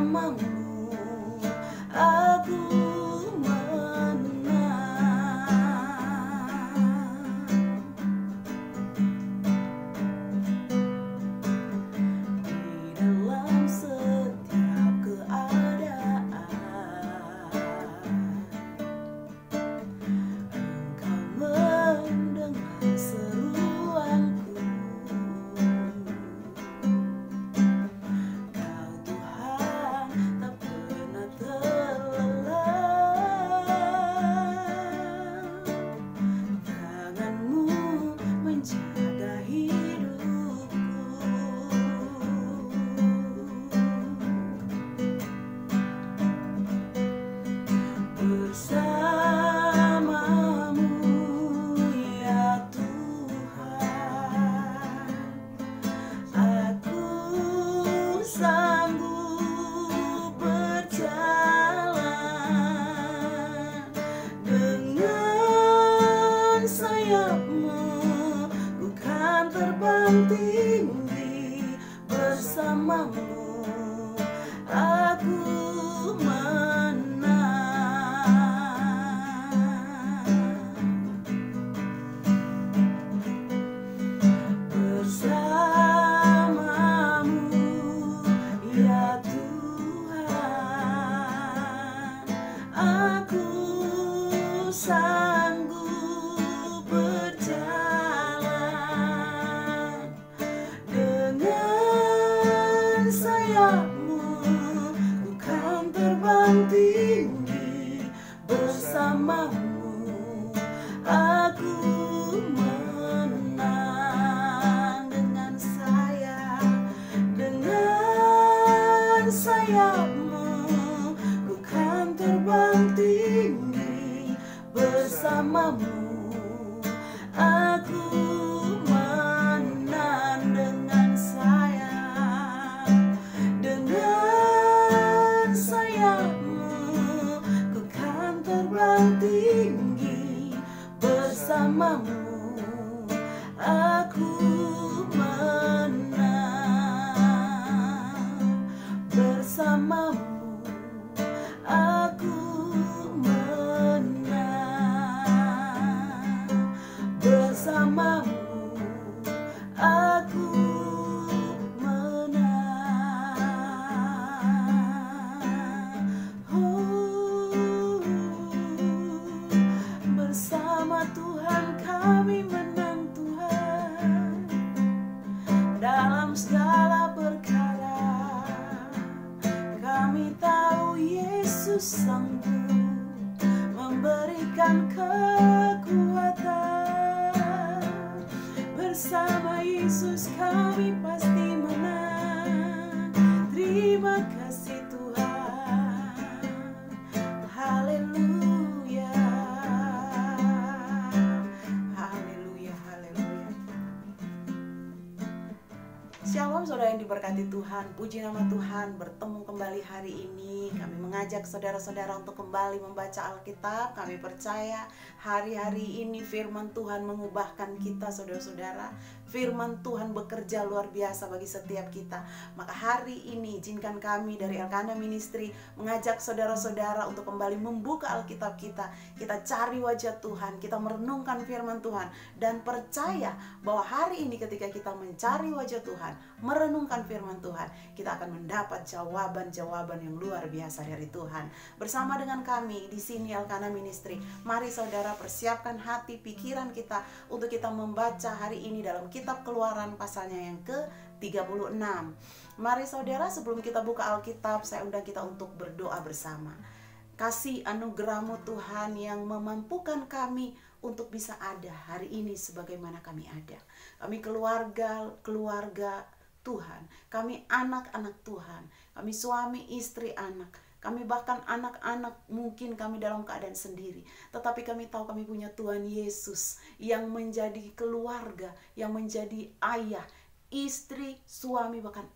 bersamamu aku menang. Di dalam setiap keadaan Engkau mendengar seruanku. Kau Tuhan tak pernah terlelah. Tanganmu menjaga hidupku. Bersamamu ya Tuhan, aku sanggup berjalan. Dengan sayap-Mu ku kan terbang tinggi. Bersamamu aku menang. Bersamamu ya Tuhan, aku sanggup berjalan. Dengan sayap-Mu ku kan terbang tinggi. Bersamamu aku menang. Dengan sayap-Mu ku kan terbang tinggi. Bersamamu aku menang. Dengan sayap-Mu ku kan terbang tinggi. Bersamamu aku menang. Bersamamu aku menang. Bersamamu aku menang. Oh, bersama Tuhan kami menang Tuhan. Dalam segala perkara kami tahu Yesus sanggup memberikan kekuatan. Bersama Yesus kami pasti menang. Terima kasih Tuhan. Haleluya. Haleluya, haleluya. Shalom saudara yang diberkati Tuhan, puji nama Tuhan. Bertemu kembali hari ini, kami mengajak saudara-saudara untuk kembali membaca Alkitab. Kami percaya hari-hari ini firman Tuhan mengubahkan kita saudara-saudara. Firman Tuhan bekerja luar biasa bagi setiap kita. Maka hari ini izinkan kami dari Elkana Ministry mengajak saudara-saudara untuk kembali membuka Alkitab kita. Kita cari wajah Tuhan, kita merenungkan firman Tuhan, dan percaya bahwa hari ini ketika kita mencari wajah Tuhan, merenungkan firman Tuhan, kita akan mendapat jawaban-jawaban yang luar biasa dari Tuhan. Bersama dengan kami di sini Elkana Ministry, mari saudara persiapkan hati pikiran kita untuk kita membaca hari ini dalam kitab Keluaran pasalnya yang ke-36. Mari saudara, sebelum kita buka Alkitab, saya undang kita untuk berdoa bersama. Kasih anugerah-Mu Tuhan yang memampukan kami untuk bisa ada hari ini sebagaimana kami ada. Kami keluarga Tuhan, kami anak-anak Tuhan, kami suami, istri, anak, kami bahkan anak-anak mungkin kami dalam keadaan sendiri, tetapi kami tahu kami punya Tuhan Yesus yang menjadi keluarga, yang menjadi ayah, istri, suami, bahkan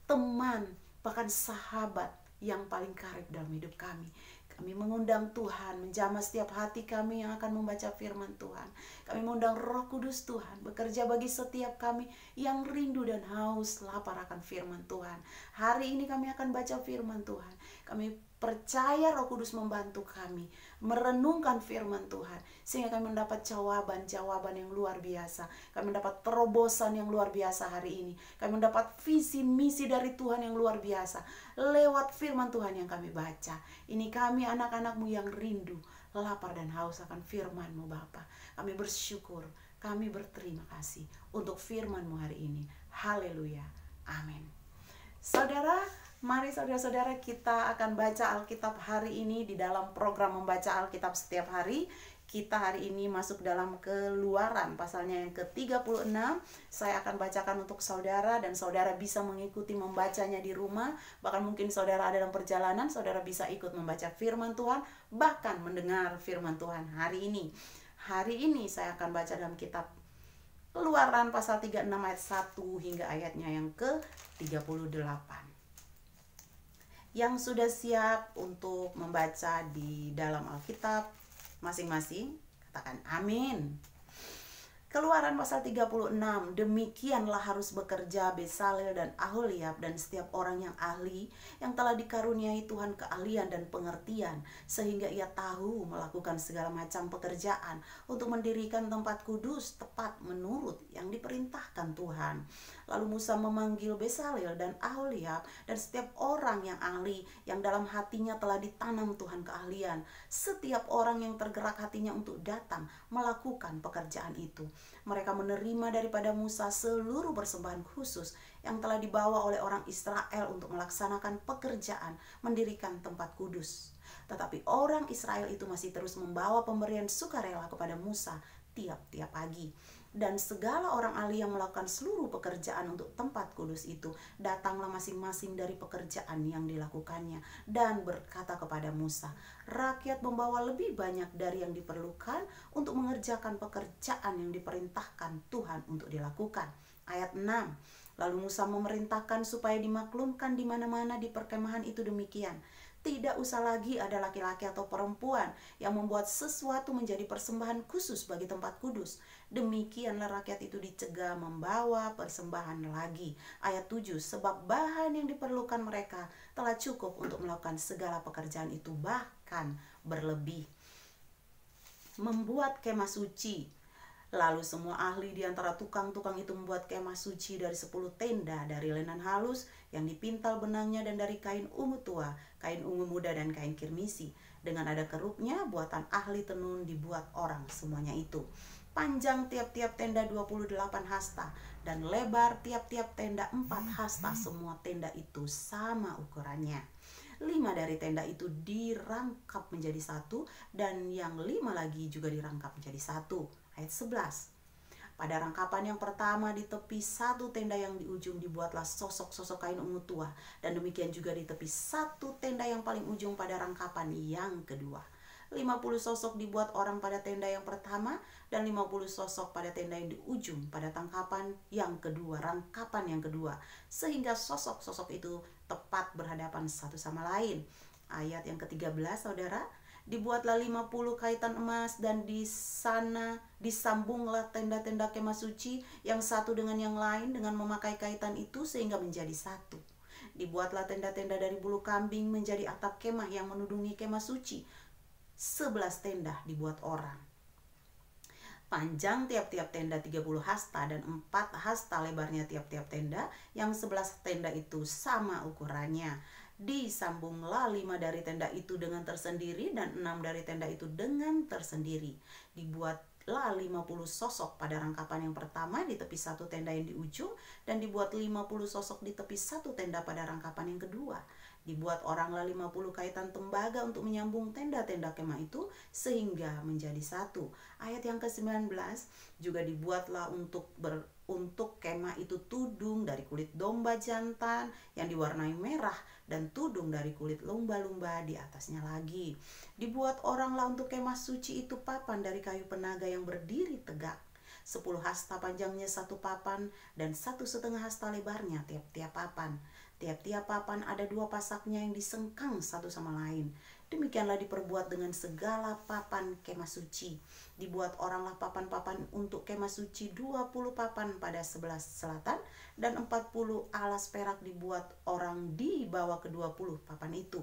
teman, bahkan sahabat yang paling karib dalam hidup kami. Kami mengundang Tuhan menjamah setiap hati kami yang akan membaca firman Tuhan. Kami mengundang Roh Kudus Tuhan bekerja bagi setiap kami yang rindu dan haus lapar akan firman Tuhan. Hari ini kami akan baca firman Tuhan. Kami percaya Roh Kudus membantu kami merenungkan firman Tuhan, sehingga kami mendapat jawaban-jawaban yang luar biasa. Kami mendapat terobosan yang luar biasa hari ini. Kami mendapat visi misi dari Tuhan yang luar biasa lewat firman Tuhan yang kami baca. Ini kami anak-anak-Mu yang rindu, lapar dan haus akan firman-Mu Bapa. Kami bersyukur, kami berterima kasih untuk firman-Mu hari ini. Haleluya, amin. Saudara, mari saudara-saudara kita akan baca Alkitab hari ini di dalam program membaca Alkitab setiap hari. Kita hari ini masuk dalam Keluaran pasalnya yang ke-36. Saya akan bacakan untuk saudara dan saudara bisa mengikuti membacanya di rumah. Bahkan mungkin saudara ada dalam perjalanan, saudara bisa ikut membaca firman Tuhan, bahkan mendengar firman Tuhan hari ini. Hari ini saya akan baca dalam kitab Keluaran pasal 36 ayat 1 hingga ayatnya yang ke-38. Yang sudah siap untuk membaca di dalam Alkitab masing-masing, katakan amin. Keluaran pasal 36, demikianlah harus bekerja Besaleel dan Aholiab dan setiap orang yang ahli, yang telah dikaruniai Tuhan keahlian dan pengertian, sehingga ia tahu melakukan segala macam pekerjaan untuk mendirikan tempat kudus tepat menurut yang diperintahkan Tuhan. Lalu Musa memanggil Besaleel dan Aholiab dan setiap orang yang ahli, yang dalam hatinya telah ditanam Tuhan keahlian, setiap orang yang tergerak hatinya untuk datang melakukan pekerjaan itu. Mereka menerima daripada Musa seluruh persembahan khusus yang telah dibawa oleh orang Israel untuk melaksanakan pekerjaan mendirikan tempat kudus. Tetapi orang Israel itu masih terus membawa pemberian sukarela kepada Musa tiap-tiap pagi. Dan segala orang ahli yang melakukan seluruh pekerjaan untuk tempat kudus itu datanglah masing-masing dari pekerjaan yang dilakukannya dan berkata kepada Musa, rakyat membawa lebih banyak dari yang diperlukan untuk mengerjakan pekerjaan yang diperintahkan Tuhan untuk dilakukan. Ayat 6. Lalu Musa memerintahkan supaya dimaklumkan di mana-mana di perkemahan itu demikian. Tidak usah lagi ada laki-laki atau perempuan yang membuat sesuatu menjadi persembahan khusus bagi tempat kudus. Demikianlah rakyat itu dicegah membawa persembahan lagi. Ayat 7, sebab bahan yang diperlukan mereka telah cukup untuk melakukan segala pekerjaan itu, bahkan berlebih. Membuat kemah suci. Lalu semua ahli di antara tukang-tukang itu membuat kemah suci dari 10 tenda dari lenan halus yang dipintal benangnya dan dari kain ungu tua, kain ungu muda dan kain kirmisi. Dengan ada kerupnya, buatan ahli tenun dibuat orang semuanya itu. Panjang tiap-tiap tenda 28 hasta dan lebar tiap-tiap tenda 4 hasta. Semua tenda itu sama ukurannya. 5 dari tenda itu dirangkap menjadi satu dan yang 5 lagi juga dirangkap menjadi satu. Ayat 11. Pada rangkapan yang pertama di tepi satu tenda yang di ujung dibuatlah sosok-sosok kain ungu tua, dan demikian juga di tepi satu tenda yang paling ujung pada rangkapan yang kedua. 50 sosok dibuat orang pada tenda yang pertama dan 50 sosok pada tenda yang di ujung pada rangkapan yang kedua, sehingga sosok-sosok itu tepat berhadapan satu sama lain. Ayat yang ke-13, saudara, dibuatlah 50 kaitan emas dan di sana disambunglah tenda-tenda kemah suci yang satu dengan yang lain dengan memakai kaitan itu sehingga menjadi satu. Dibuatlah tenda-tenda dari bulu kambing menjadi atap kemah yang menudungi kemah suci. 11 tenda dibuat orang. Panjang tiap-tiap tenda 30 hasta dan 4 hasta lebarnya tiap-tiap tenda, yang 11 tenda itu sama ukurannya. Disambunglah 5 dari tenda itu dengan tersendiri dan 6 dari tenda itu dengan tersendiri. Dibuatlah 50 sosok pada rangkapan yang pertama di tepi satu tenda yang di ujung, dan dibuat 50 sosok di tepi satu tenda pada rangkapan yang kedua. Dibuat oranglah 50 kaitan tembaga untuk menyambung tenda-tenda kemah itu sehingga menjadi satu. Ayat yang ke-19, juga dibuatlah untuk kemah itu tudung dari kulit domba jantan yang diwarnai merah dan tudung dari kulit lumba-lumba di atasnya lagi. Dibuat oranglah untuk kemah suci itu papan dari kayu penaga yang berdiri tegak. 10 hasta panjangnya satu papan dan 1,5 hasta lebarnya tiap-tiap papan. Tiap-tiap papan ada 2 pasaknya yang disengkang satu sama lain. Demikianlah diperbuat dengan segala papan kemah suci. Dibuat oranglah papan-papan untuk kemah suci, 20 papan pada sebelah selatan, dan 40 alas perak dibuat orang di bawah ke-20 papan itu.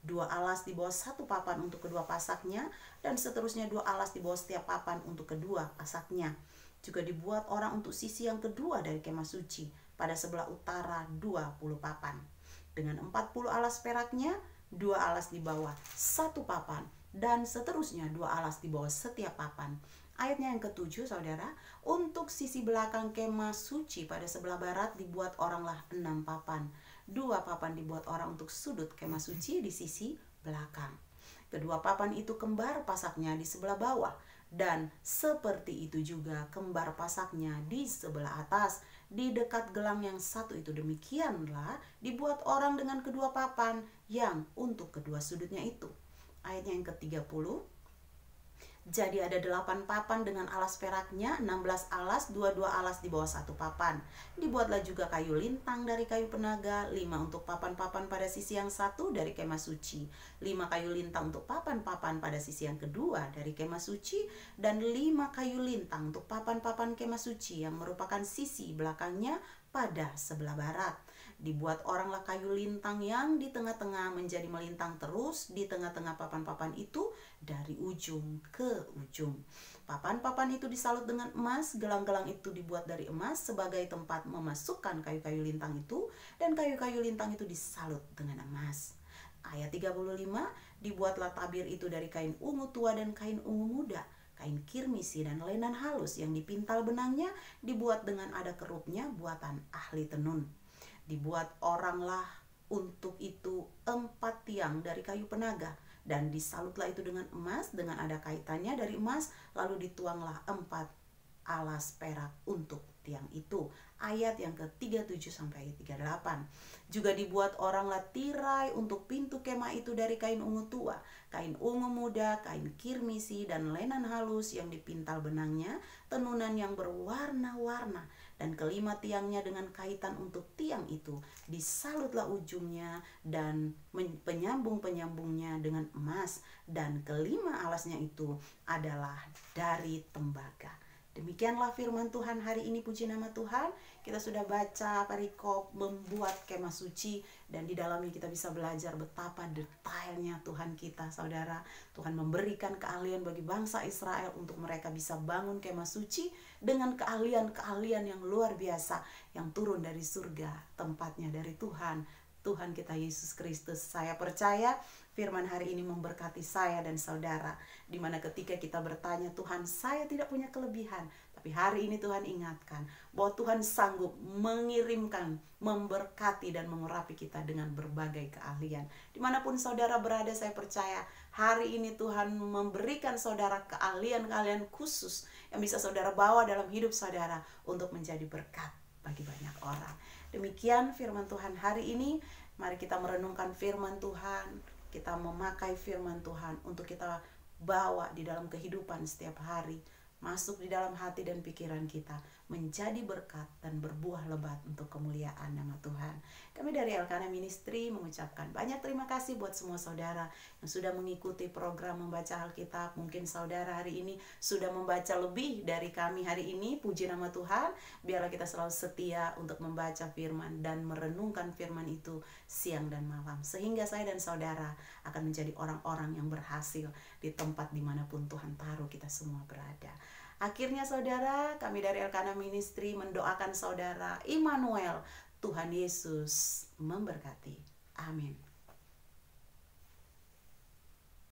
2 alas di bawah 1 papan untuk kedua pasaknya, dan seterusnya 2 alas di bawah setiap papan untuk kedua pasaknya. Juga dibuat orang untuk sisi yang kedua dari kemah suci, pada sebelah utara 20 papan. Dengan 40 alas peraknya, 2 alas di bawah 1 papan, dan seterusnya 2 alas di bawah setiap papan. Ayatnya yang ke-7, saudara, untuk sisi belakang kemah suci pada sebelah barat dibuat oranglah 6 papan. 2 papan dibuat orang untuk sudut kemah suci di sisi belakang. Kedua papan itu kembar pasaknya di sebelah bawah, dan seperti itu juga kembar pasaknya di sebelah atas, di dekat gelang yang satu itu. Demikianlah dibuat orang dengan kedua papan yang untuk kedua sudutnya itu. Ayatnya yang ke-30. Jadi ada 8 papan dengan alas peraknya, 16 alas, 22 alas di bawah 1 papan. Dibuatlah juga kayu lintang dari kayu penaga, 5 untuk papan-papan pada sisi yang satu dari kemah suci, 5 kayu lintang untuk papan-papan pada sisi yang kedua dari kemah suci, dan 5 kayu lintang untuk papan-papan kemah suci yang merupakan sisi belakangnya pada sebelah barat. Dibuat oranglah kayu lintang yang di tengah-tengah menjadi melintang terus di tengah-tengah papan-papan itu dari ujung ke ujung. Papan-papan itu disalut dengan emas, gelang-gelang itu dibuat dari emas sebagai tempat memasukkan kayu-kayu lintang itu, dan kayu-kayu lintang itu disalut dengan emas. Ayat 35, dibuatlah tabir itu dari kain ungu tua dan kain ungu muda, kain kirmisi dan lenan halus yang dipintal benangnya, dibuat dengan ada kerupnya buatan ahli tenun. Dibuat oranglah untuk itu 4 tiang dari kayu penaga, dan disalutlah itu dengan emas, dengan ada kaitannya dari emas, lalu dituanglah 4 alas perak untuk tiang itu. Ayat yang ke-37 sampai 38. Juga dibuat oranglah tirai untuk pintu kemah itu dari kain ungu tua, kain ungu muda, kain kirmisi dan lenan halus yang dipintal benangnya, tenunan yang berwarna-warna, dan kelima tiangnya dengan kaitan untuk tiang itu. Disalutlah ujungnya dan penyambung-penyambungnya dengan emas, dan kelima alasnya itu adalah dari tembaga. Demikianlah firman Tuhan hari ini, puji nama Tuhan. Kita sudah baca perikop membuat kemah suci, dan di dalamnya kita bisa belajar betapa detailnya Tuhan kita, saudara. Tuhan memberikan keahlian bagi bangsa Israel untuk mereka bisa bangun kemah suci dengan keahlian-keahlian yang luar biasa yang turun dari surga, tempatnya dari Tuhan kita Yesus Kristus. Saya percaya firman hari ini memberkati saya dan saudara, di mana ketika kita bertanya, Tuhan, saya tidak punya kelebihan, tapi hari ini Tuhan ingatkan bahwa Tuhan sanggup mengirimkan, memberkati dan mengurapi kita dengan berbagai keahlian. Dimanapun saudara berada, saya percaya hari ini Tuhan memberikan saudara keahlian-keahlian khusus yang bisa saudara bawa dalam hidup saudara untuk menjadi berkat bagi banyak orang. Demikian firman Tuhan hari ini. Mari kita merenungkan firman Tuhan, kita memakai firman Tuhan untuk kita bawa di dalam kehidupan setiap hari, masuk di dalam hati dan pikiran kita, menjadi berkat dan berbuah lebat untuk kemuliaan nama Tuhan. Kami dari Elkanah Ministry mengucapkan banyak terima kasih buat semua saudara yang sudah mengikuti program membaca Alkitab. Mungkin saudara hari ini sudah membaca lebih dari kami hari ini, puji nama Tuhan. Biarlah kita selalu setia untuk membaca firman dan merenungkan firman itu siang dan malam, sehingga saya dan saudara akan menjadi orang-orang yang berhasil di tempat dimanapun Tuhan taruh kita semua berada. Akhirnya saudara, kami dari Elkanah Ministry mendoakan saudara Immanuel, Tuhan Yesus memberkati. Amin.